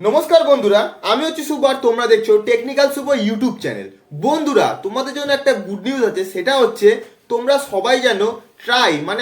নমস্কার বন্ধুরা, আমি হচ্ছি শুভ আর তোমরা দেখছো টেকনিক্যাল শুভ ইউটিউব চ্যানেল। বন্ধুরা, তোমাদের জন্য একটা গুড নিউজ আছে, সেটা হচ্ছে তোমরা সবাই জানো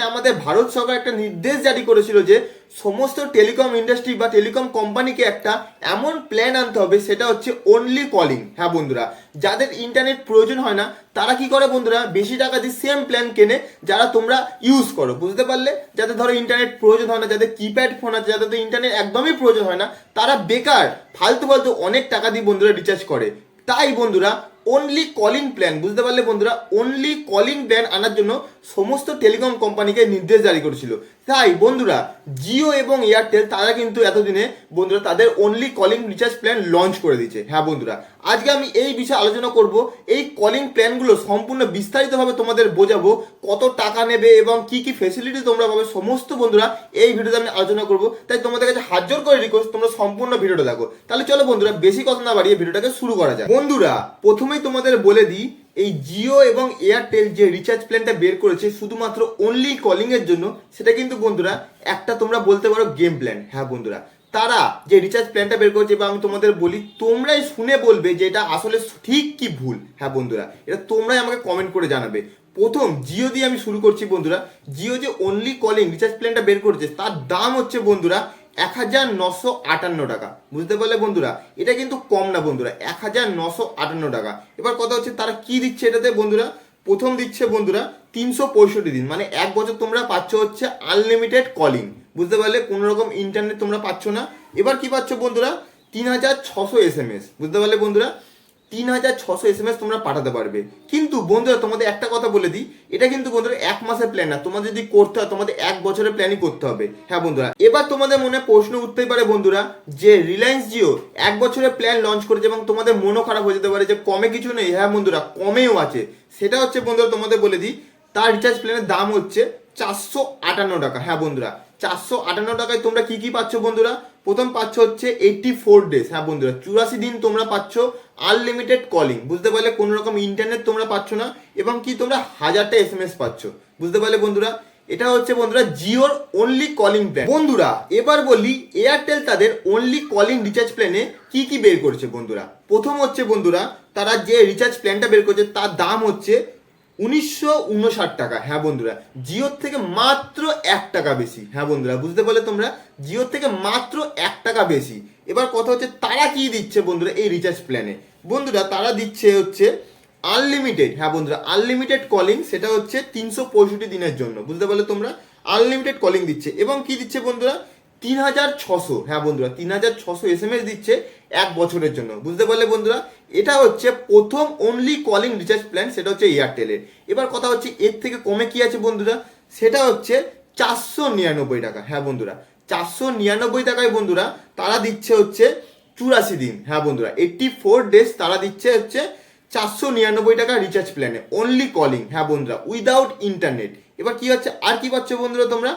আমাদের ভারত সরকার একটা নির্দেশ জারি করেছিল যে সমস্ত টেলিকম ইন্ডাস্ট্রি বা টেলিকম কোম্পানিকে একটা এমন প্ল্যান আনতে হবে, সেটা হচ্ছে অনলি কলিং। হ্যাঁ বন্ধুরা, যাদের ইন্টারনেট প্রয়োজন হয় না তারা কি করে বন্ধুরা, বেশি টাকা দিয়ে সেম প্ল্যান কেনে যারা তোমরা ইউজ করো, বুঝতে পারলে? যাদের ধরো ইন্টারনেট প্রয়োজন হয় না, যাদের কিপ্যাড ফোন আছে, যাদের তো ইন্টারনেট একদমই প্রয়োজন হয় না, তারা বেকার ফালতু ফালতু অনেক টাকা দিয়ে বন্ধুরা রিচার্জ করে। তাই বন্ধুরা অনলি কলিং প্ল্যান, বুঝতে পারলে বন্ধুরা, অনলি কলিং প্ল্যান আনার জন্য সমস্ত টেলিকম কোম্পানিকে নির্দেশ জারি করেছিল। তাই বন্ধুরা জিও এবং এয়ারটেল তারা কিন্তু এতদিনে বন্ধুরা তাদের only calling recharge plan launch করে দিয়েছে। হ্যাঁ বন্ধুরা, আজকে আমি এই বিষয়ে আলোচনা করব। এই কলিং প্ল্যানগুলো সম্পূর্ণ বিস্তারিতভাবে তোমাদের বোঝাবো, কত টাকা নেবে এবং কি কি ফেসিলিটি তোমরা পাবে, সমস্ত বন্ধুরা এই ভিডিওতে আমি আলোচনা করব। তাই তোমাদের কাছে হাত জোর করে রিকোয়েস্ট, তোমরা সম্পূর্ণ ভিডিওটা দেখো। তাহলে চলো বন্ধুরা, বেশি কথা না বাড়িয়ে ভিডিওটাকে শুরু করা যায়। বন্ধুরা প্রথমেই তোমাদের বলে দিই, এই জিও এবং এয়ারটেল যে রিচার্জ প্ল্যানটা বের করেছে শুধুমাত্র অনলি কলিং এর জন্য, সেটা কিন্তু বন্ধুরা একটা তোমরা বলতে পারো গেম প্ল্যান। হ্যাঁ বন্ধুরা, তারা যে রিচার্জ প্ল্যানটা বের করেছে, বা আমি তোমাদের বলি, তোমরাই শুনে বলবে যে এটা আসলে ঠিক কি ভুল। হ্যাঁ বন্ধুরা, এটা তোমরাই আমাকে কমেন্ট করে জানাবে। প্রথম জিও দিয়ে আমি শুরু করছি বন্ধুরা। জিও যে অনলি কলিং রিচার্জ প্ল্যানটা বের করেছে তার দাম হচ্ছে বন্ধুরা 1958 টাকা, বুঝতে পারলে বন্ধুরা? এটা কিন্তু কম না বন্ধুরা, 1958 টাকা। এবার কথা হচ্ছে তারা কি দিচ্ছে এটাতে বন্ধুরা। প্রথম দিচ্ছে বন্ধুরা 365 দিন, মানে এক বছর তোমরা পাচ্ছ হচ্ছে আনলিমিটেড কলিং, বুঝতে পারলে? কোনো রকম ইন্টারনেট তোমরা পাচ্ছ না। এবার কি পাচ্ছ বন্ধুরা, 3600 SMS, বুঝতে পারলে বন্ধুরা? 3600 SMS তোমরা পাঠাতে পারবে। কিন্তু বন্ধুরা তোমাদের একটা কথা বলে দিই, এটা কিন্তু বন্ধুরা এক মাসের প্ল্যান না, তোমাদের যদি করতে হয় তোমাদের এক বছরের প্ল্যানই করতে হবে। হ্যাঁ বন্ধুরা, এবার তোমাদের মনে প্রশ্ন উঠতেই পারে বন্ধুরা, যে রিলায়েন্স জিও এক বছরের প্ল্যান লঞ্চ করেছে এবং তোমাদের মনও খারাপ হয়ে যেতে পারে যে কমে কিছু নেই। হ্যাঁ বন্ধুরা, কমেও আছে। সেটা হচ্ছে বন্ধুরা তোমাদের বলে দিই, তার রিচার্জ প্ল্যানের দাম হচ্ছে 458 টাকা। হ্যাঁ বন্ধুরা, 458 টাকায় তোমরা কি কি পাচ্ছ বন্ধুরা? প্রথম পাচ্ছ হচ্ছে 84 ডেজ। হ্যাঁ বন্ধুরা, 84 দিন তোমরা পাচ্ছ আনলিমিটেড কলিং, বুঝতে পারলে? কোনো রকম ইন্টারনেট তোমরা পাচ্ছ না, এবং কি তোমরা 1000টা SMS পাচ্ছ, বুঝতে পারলে বন্ধুরা? এটা হচ্ছে বন্ধুরা জিওর অনলি কলিং প্ল্যান। বন্ধুরা এবার বলি এয়ারটেল তাদের অনলি কলিং রিচার্জ প্ল্যানে কি কি বের করেছে বন্ধুরা। প্রথম হচ্ছে বন্ধুরা, তারা যে রিচার্জ প্ল্যানটা বের করেছে তার দাম হচ্ছে 1959 টাকা। হ্যাঁ বন্ধুরা, জিওর থেকে মাত্র 1 টাকা বেশি। হ্যাঁ বন্ধুরা, বুঝতে পারলে তোমরা? জিওর থেকে মাত্র 1 টাকা বেশি। এবার কথা হচ্ছে তারা কি দিচ্ছে বন্ধুরা এই রিচার্জ প্ল্যানে। বন্ধুরা তারা দিচ্ছে হচ্ছে আনলিমিটেড। হ্যাঁ বন্ধুরা, আনলিমিটেড কলিং, সেটা হচ্ছে 365 দিনের জন্য, বুঝতে পারলে তোমরা? আনলিমিটেড কলিং দিচ্ছে। এবং কি দিচ্ছে বন্ধুরা, 3600। হ্যাঁ বন্ধুরা, 3600 SMS দিচ্ছে এক বছরের জন্য, বুঝতে পারলে বন্ধুরা? এটা হচ্ছে প্রথম অনলি কলিং রিচার্জ প্ল্যান, সেটা হচ্ছে এয়ারটেলের। এবার কথা হচ্ছে এর থেকে কমে কি আছে বন্ধুরা, সেটা হচ্ছে 499 টাকা। হ্যাঁ বন্ধুরা, 499 টাকায় বন্ধুরা তারা দিচ্ছে হচ্ছে 84 দিন। হ্যাঁ বন্ধুরা, 84 ডেজ তারা দিচ্ছে হচ্ছে 499 টাকা রিচার্জ প্ল্যানে অনলি কলিং। হ্যাঁ বন্ধুরা, উইদাউট ইন্টারনেট। এবার কি হচ্ছে, আর কি পাচ্ছ বন্ধুরা তোমরা?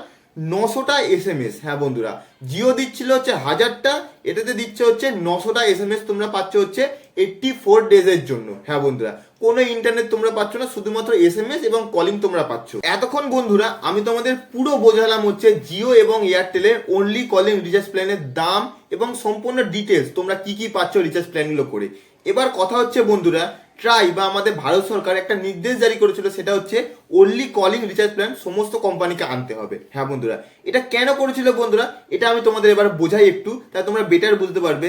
900টা SMS। হ্যাঁ বন্ধুরা, জিও দিচ্ছিল হচ্ছে 1000টা, এটাতে দিচ্ছে হচ্ছে 900টা SMS তোমরা পাচ্ছ হচ্ছে 84 ডেজের জন্য। হ্যাঁ বন্ধুরা, কোনো ইন্টারনেট তোমরা পাচ্ছ না, শুধুমাত্র SMS এবং কলিং তোমরা পাচ্ছ। এতক্ষণ বন্ধুরা আমি তোমাদের পুরো বোঝালাম হচ্ছে জিও এবং এয়ারটেলের অনলি কলিং রিচার্জ প্ল্যানের দাম এবং সম্পূর্ণ ডিটেলস তোমরা কি কি পাচ্ছ রিচার্জ প্ল্যানগুলো করে। এবার কথা হচ্ছে বন্ধুরা, আমাদের ভারত সরকার একটা নির্দেশ জারি করেছিল, সেটা হচ্ছে অনলি কলিং রিচার্জ প্ল্যান সমস্ত কোম্পানিকে আনতে হবে। হ্যাঁ বন্ধুরা, এটা কেন করেছিল বন্ধুরা, এটা আমি তোমাদের এবার বোঝাই একটু, তাই তোমরা বেটার বুঝতে পারবে।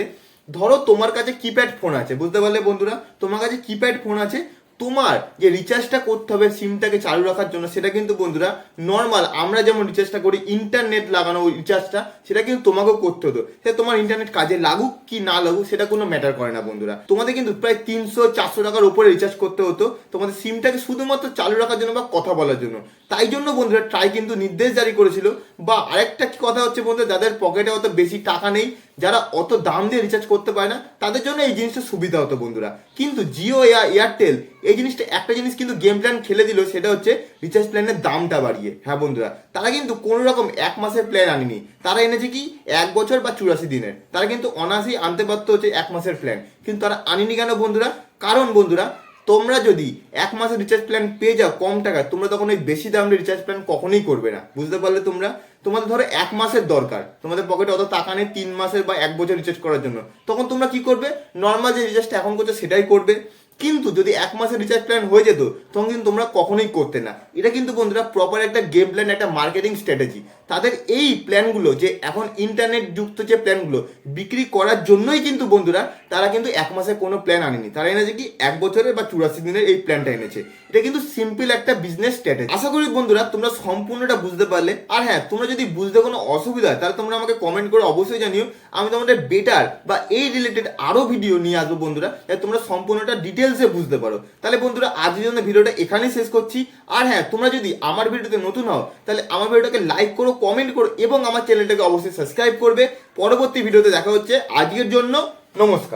ধরো তোমার কাছে কিপ্যাড ফোন আছে, বুঝতে পারলে বন্ধুরা? তোমার কাছে কিপ্যাড ফোন আছে, তোমার যে রিচার্জটা করতে হবে সিমটাকে চালু রাখার জন্য, সেটা কিন্তু বন্ধুরা নর্মাল আমরা যেমন রিচার্জটা করি ইন্টারনেট লাগানো ওই রিচার্জটা, সেটা কিন্তু তোমাকেও করতে হতো। সেটা তোমার ইন্টারনেট কাজে লাগুক কি না লাগুক সেটা কোনো ম্যাটার করে না বন্ধুরা। তোমাদের কিন্তু প্রায় 300-400 টাকার উপরে রিচার্জ করতে হতো তোমাদের সিমটাকে শুধুমাত্র চালু রাখার জন্য বা কথা বলার জন্য। তাই জন্য বন্ধুরা কিন্তু নির্দেশ জারি করেছিল। বা আরেকটা কি কথা হচ্ছে বন্ধুরা, যাদের পকেটে অত বেশি টাকা নেই, যারা অত দাম দিয়ে রিচার্জ করতে পারে না, তাদের জন্য এই জিনিসটা সুবিধা হতো বন্ধুরা। কিন্তু জিও এয়ারটেল এই জিনিসটা একটা জিনিস কিন্তু গেম প্ল্যান খেলে দিল, সেটা হচ্ছে রিচার্জ প্ল্যানের দামটা বাড়িয়ে। হ্যাঁ বন্ধুরা, তারা কিন্তু কোনো রকম এক মাসের প্ল্যান আনেনি, তারা এনেছে কি 1 বছর বা 84 দিনের। তারা কিন্তু অনায়াসেই আনতে পারতো হচ্ছে 1 মাসের প্ল্যান, কিন্তু তারা আনেনি কেন বন্ধুরা? কারণ বন্ধুরা তোমরা যদি 1 মাসের রিচার্জ প্ল্যান পেয়ে যাও কম টাকায়, তোমরা তখন ওই বেশি দামের রিচার্জ প্ল্যান কখনোই করবে না, বুঝতে পারলে তোমরা? তোমাদের ধরো 1 মাসের দরকার, তোমাদের পকেটে অত টাকা নেই 3 মাসের বা 1 বছর রিচার্জ করার জন্য, তখন তোমরা কি করবে, নর্মাল যে রিচার্জটা এখন করছো সেটাই করবে। কিন্তু যদি 1 মাসের রিচার্জ প্ল্যান হয়ে যেত তখন কিন্তু তোমরা কখনোই করতে না। এটা কিন্তু বন্ধুরা প্রপার একটা গেম প্ল্যান, একটা মার্কেটিং স্ট্র্যাটেজি। তাদের এই প্ল্যানগুলো যে এখন ইন্টারনেট যুক্ত যে প্ল্যানগুলো বিক্রি করার জন্যই কিন্তু বন্ধুরা তারা কিন্তু 1 মাসের কোনো প্ল্যান আনেনি, তারা এনেছে কি 1 বছরের বা 84 দিনের এই প্ল্যানটা এনেছে। এটা কিন্তু সিম্পল একটা বিজনেস স্ট্র্যাটেজি। আশা করি বন্ধুরা তোমরা সম্পূর্ণটা বুঝতে পারলে। আর হ্যাঁ, তোমরা যদি বুঝতে কোনো অসুবিধা হয় তাহলে তোমরা আমাকে কমেন্ট করে অবশ্যই জানিও, আমি তোমাদের বেটার বা এই রিলেটেড আরো ভিডিও নিয়ে আসবো বন্ধুরা, যাতে তোমরা সম্পূর্ণটা ডিটেলসে বুঝতে পারো। তাহলে বন্ধুরা আজকের জন্য ভিডিওটা এখানেই শেষ করছি। আর হ্যাঁ, তোমরা যদি আমার ভিডিওতে নতুন হও তাহলে আমার ভিডিওটাকে লাইক করো, কমেন্ট করো এবং আমার চ্যানেলটাকে অবশ্যই সাবস্ক্রাইব করবে। পরবর্তী ভিডিওতে দেখা হচ্ছে। আজকের জন্য নমস্কার।